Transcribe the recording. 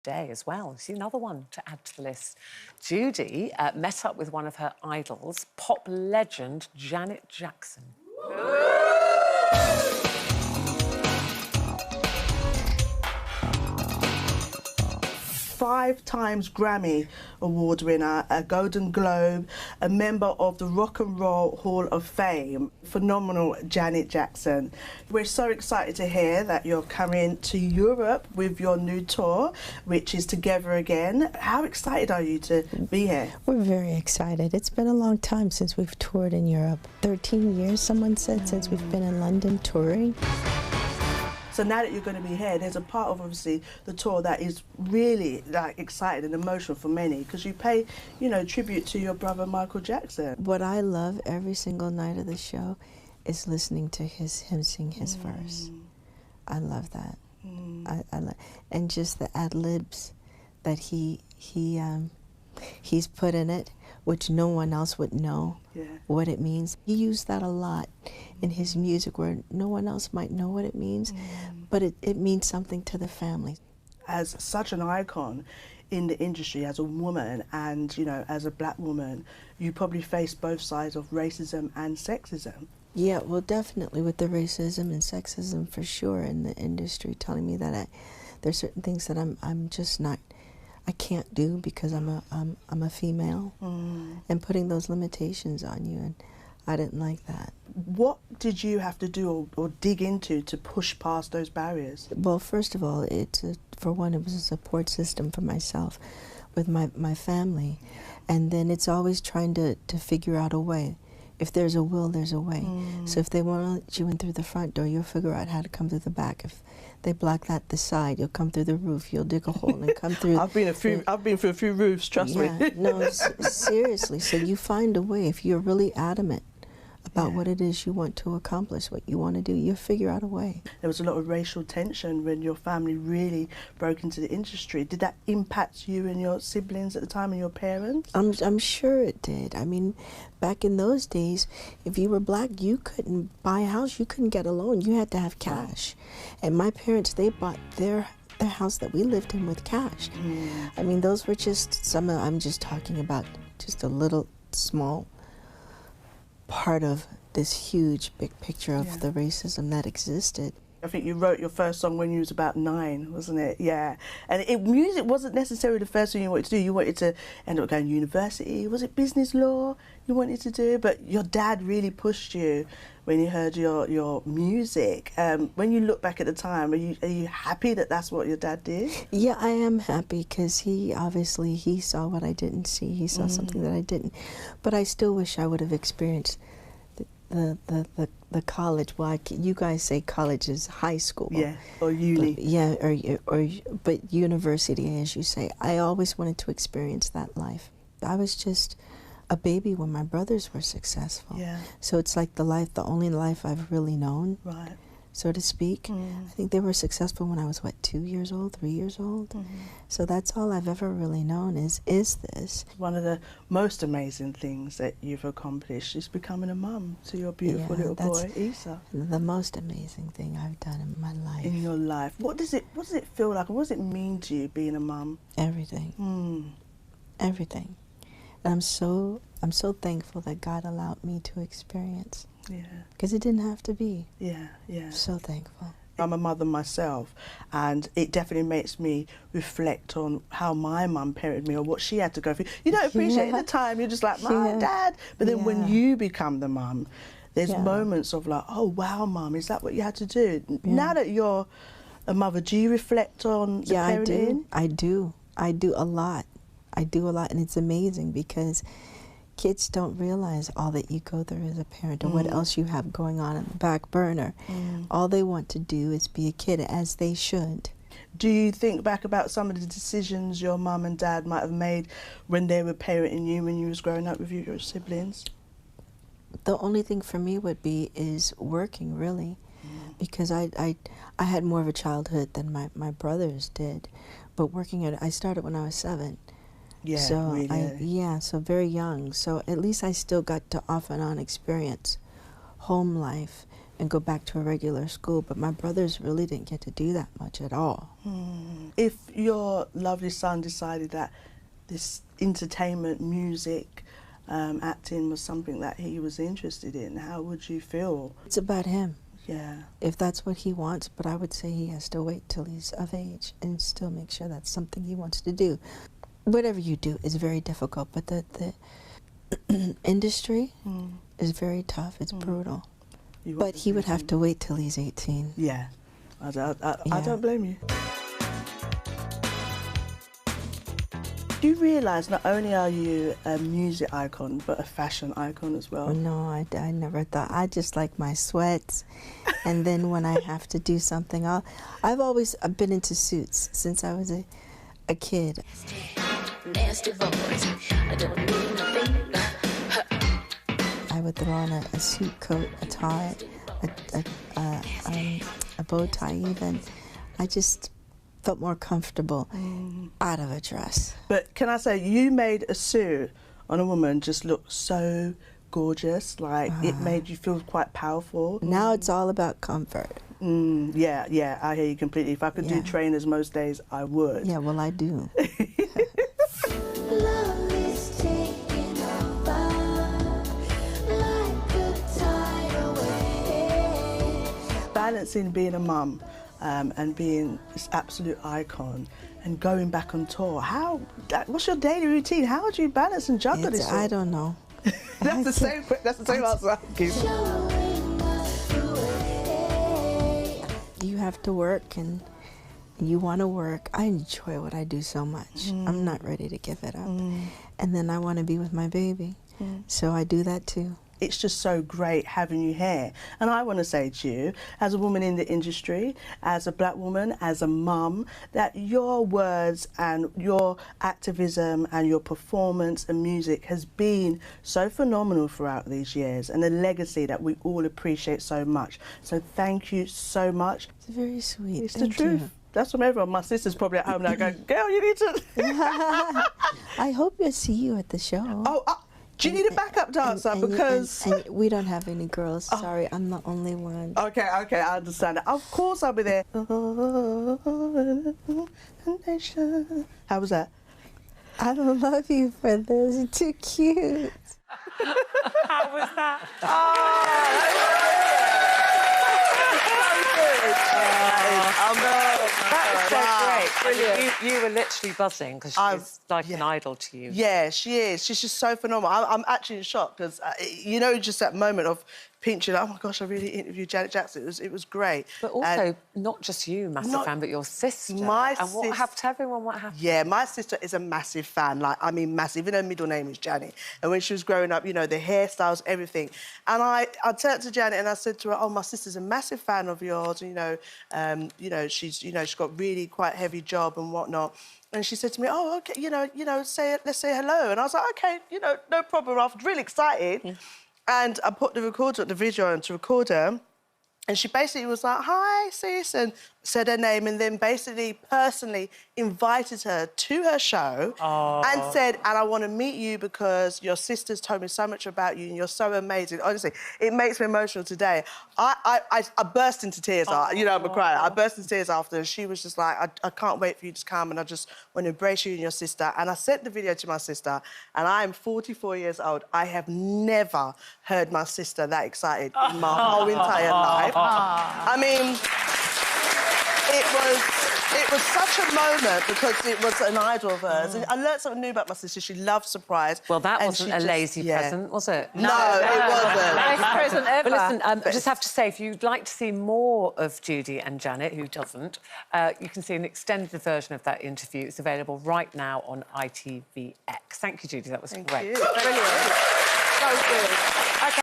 day as well. See, another one to add to the list. Judi met up with one of her idols, pop legend Janet Jackson. 5 times Grammy Award winner, a Golden Globe, a member of the Rock and Roll Hall of Fame. Phenomenal Janet Jackson. We're so excited to hear that you're coming to Europe with your new tour, which is Together Again. How excited are you to be here? We're very excited. It's been a long time since we've toured in Europe. 13 years, someone said, since we've been in London touring. So now that you're going to be here, there's a part of obviously the tour that is really like exciting and emotional for many, because you pay, you know, tribute to your brother Michael Jackson. What I love every single night of the show is listening to him sing his verse. I love that. And just the ad libs that he's put in it, which no one else would know what it means. He used that a lot in his music where no one else might know what it means, but it means something to the family. As such an icon in the industry, as a woman and, you know, as a black woman, you probably face both sides of racism and sexism. Yeah, well, definitely with the racism and sexism for sure in the industry, telling me that there's certain things that I'm just not, I can't do because I'm a female, and putting those limitations on you, and I didn't like that. What did you have to do or dig into to push past those barriers? Well, first of all, for one, it was a support system for myself with my family, and then it's always trying to figure out a way. If there's a will, there's a way. So if they want to let you in through the front door, you'll figure out how to come through the back. If they block that the side, you'll come through the roof. You'll dig a hole and come through. I've been through a few roofs, trust me. No, seriously. So you find a way. If you're really adamant about what it is you want to accomplish, what you want to do, you'll figure out a way. There was a lot of racial tension when your family really broke into the industry. Did that impact you and your siblings at the time and your parents? I'm sure it did. I mean, back in those days, if you were black, you couldn't buy a house, you couldn't get a loan, you had to have cash. And my parents, they bought their house that we lived in with cash. I mean, those were just I'm just talking about just a little small part of this huge big picture of the racism that existed. I think you wrote your first song when you was about 9, wasn't it? Yeah. And music wasn't necessarily the first thing you wanted to do. You wanted to end up going to university. Was it business law you wanted to do? But your dad really pushed you when you heard your music. When you look back at the time, are you happy that that's what your dad did? Yeah, I am happy, because he saw what I didn't see. He saw something that I didn't. But I still wish I would have experienced the college. Well, you guys say college is high school. Yeah, or uni. But university, as you say. I always wanted to experience that life. I was just a baby when my brothers were successful. Yeah. So it's like the only life I've really known. Right. So to speak. I think they were successful when I was, what, 2 years old, 3 years old? So that's all I've ever really known is this. One of the most amazing things that you've accomplished is becoming a mum to your beautiful little boy, Issa. The most amazing thing I've done in my life. In your life. What does it feel like, and what does it mean to you being a mum? Everything. Everything. And I'm so thankful that God allowed me to experience. Yeah. Because it didn't have to be. Yeah. So thankful. I'm a mother myself, and it definitely makes me reflect on how my mum parented me or what she had to go through. You don't appreciate it at the time, you're just like, Mum, Dad. But then when you become the mum, there's moments of like, oh wow, Mum, is that what you had to do? Now that you're a mother, do you reflect on the parenting? I do a lot. And it's amazing because kids don't realize all that you go through as a parent or what else you have going on in the back burner. All they want to do is be a kid, as they should. Do you think back about some of the decisions your mum and dad might have made when they were parenting you when you was growing up with your siblings? The only thing for me would be is working, really, because I had more of a childhood than my brothers did. But I started when I was 7. Yeah, so really. So very young. So at least I still got to off and on experience home life, and go back to a regular school. But my brothers really didn't get to do that much at all. If your lovely son decided that this entertainment, music, acting was something that he was interested in, how would you feel? It's about him. Yeah. If that's what he wants, but I would say he has to wait till he's of age and still make sure that's something he wants to do. Whatever you do is very difficult, but the industry is very tough. It's brutal. But he would have to wait till he's 18. Yeah. I don't blame you. Do you realise not only are you a music icon, but a fashion icon as well? Oh, no, I never thought. I just like my sweats. And then when I have to do something, I've always been into suits since I was a kid. Nasty boys, I don't need nothing. I would throw on a suit coat, a tie, a bow tie even. I just felt more comfortable out of a dress. But can I say, you made a suit on a woman just look so gorgeous, like it made you feel quite powerful. Now it's all about comfort. Yeah, I hear you completely. If I could do trainers most days, I would. Yeah, well, I do. Love is taking over like a tidal wave. Balancing being a mum and being this absolute icon and going back on tour, what's your daily routine? How would you balance and juggle this all? I don't know. That's the same answer. Showing us the way. You have to work and you want to work. I enjoy what I do so much. I'm not ready to give it up. And then I want to be with my baby. So I do that too. It's just so great having you here. And I want to say to you, as a woman in the industry, as a black woman, as a mum, that your words and your activism and your performance and music has been so phenomenal throughout these years, and a legacy that we all appreciate so much. So thank you so much. It's very sweet. It's the truth. That's from everyone. My sister's probably at home now going, girl, you need to... I hope I see you at the show. Oh, do you need a backup dancer? Because... And we don't have any girls. Sorry, I'm the only one. Okay, I understand that. Of course I'll be there. How was that? I don't love you for this. You're too cute. How was that? Brilliant. You were literally buzzing because she's like an idol to you. Yeah, she is. She's just so phenomenal. I'm actually in shock because, you know, just that moment of pinching, oh my gosh, I really interviewed Janet Jackson. It was great. But also, not just you, massive fan, but your sister. My and what happened to everyone? What happened? Yeah, my sister is a massive fan. Like, I mean, massive. Even her middle name is Janet. And when she was growing up, you know, the hairstyles, everything. And I turned to Janet and I said to her, oh, my sister's a massive fan of yours. And, she's got really quite heavy job and whatnot. And she said to me, oh, okay, let's say hello. And I was like, okay, no problem. I was really excited. And I put the video on to record her. And she basically was like, hi, sis, and said her name, and then basically personally invited her to her show and said, and I want to meet you because your sister's told me so much about you and you're so amazing. Honestly, it makes me emotional today. I burst into tears. I'm a crier. I burst into tears after, and she was just like, I can't wait for you to come, and I just want to embrace you and your sister. And I sent the video to my sister, and I am 44 years old. I have never heard my sister that excited in my whole entire life. I mean, it was such a moment because it was an idol of hers. And I learned something new about my sister. She loves surprise. Well, that wasn't a lazy present, was it? No, it wasn't. Best present ever. But listen, I just have to say, if you'd like to see more of Judi and Janet, who doesn't, you can see an extended version of that interview. It's available right now on ITVX. Thank you, Judi. That was great. Thank you. Brilliant. So good. Okay.